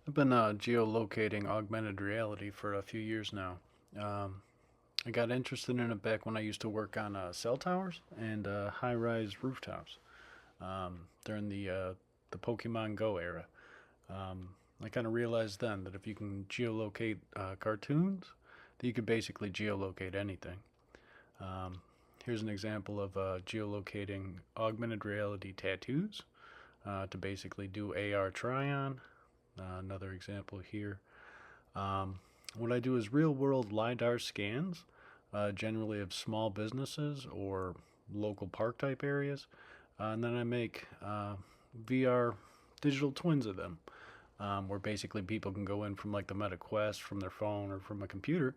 I've been geolocating augmented reality for a few years now. Um, I got interested in it back when I used to work on cell towers and high-rise rooftops during the Pokemon Go era. I kind of realized then that if you can geolocate cartoons, that you could basically geolocate anything. Um, Here's an example of geolocating augmented reality tattoos to basically do AR try-on. Another example here. Um, what I do is real world LiDAR scans, generally of small businesses or local park type areas. And then I make VR digital twins of them, where basically people can go in from like the Meta Quest from their phone or from a computer,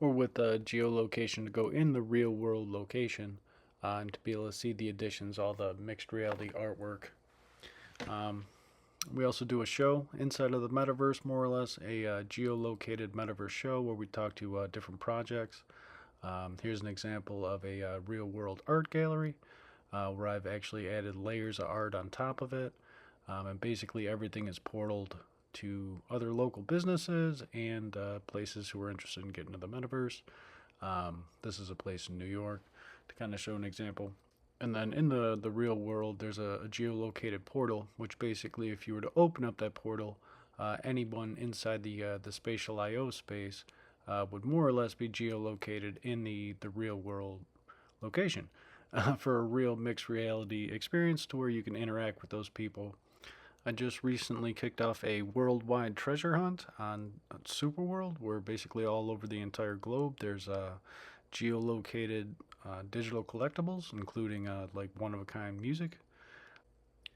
or with geolocation to go in the real world location and to be able to see the additions, all the mixed reality artwork. Um, We also do a show inside of the metaverse, more or less, a geolocated metaverse show where we talk to different projects. Here's an example of a real world art gallery where I've actually added layers of art on top of it. And basically, everything is portaled to other local businesses and places who are interested in getting to the metaverse. This is a place in New York to kind of show an example. And then in the real world, there's a geolocated portal, which basically, if you were to open up that portal, anyone inside the spatial I/O space would more or less be geolocated in the real world location for a real mixed reality experience to where you can interact with those people. I just recently kicked off a worldwide treasure hunt on Superworld, where basically all over the entire globe there's geolocated digital collectibles, including like one of a kind music.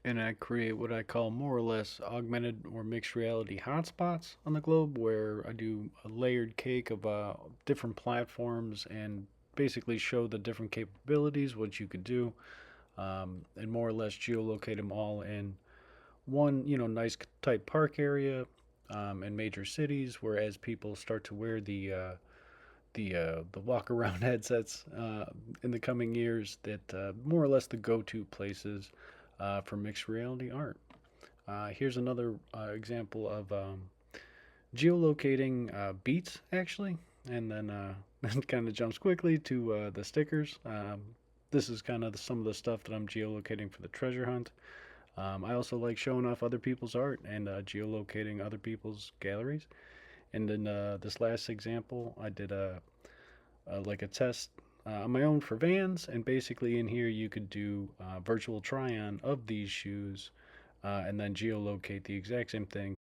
And I create what I call more or less augmented or mixed reality hotspots on the globe, where I do a layered cake of different platforms and basically show the different capabilities, what you could do, and more or less geolocate them all in one, nice type park area in major cities. Whereas people start to wear the walk around headsets in the coming years, that more or less the go-to places for mixed reality art. Here's another example of geolocating beats, actually, and then it kind of jumps quickly to the stickers. This is kind of some of the stuff that I'm geolocating for the treasure hunt. I also like showing off other people's art and geolocating other people's galleries. And in this last example, I did like a test on my own for Vans, and basically in here you could do virtual try-on of these shoes and then geolocate the exact same thing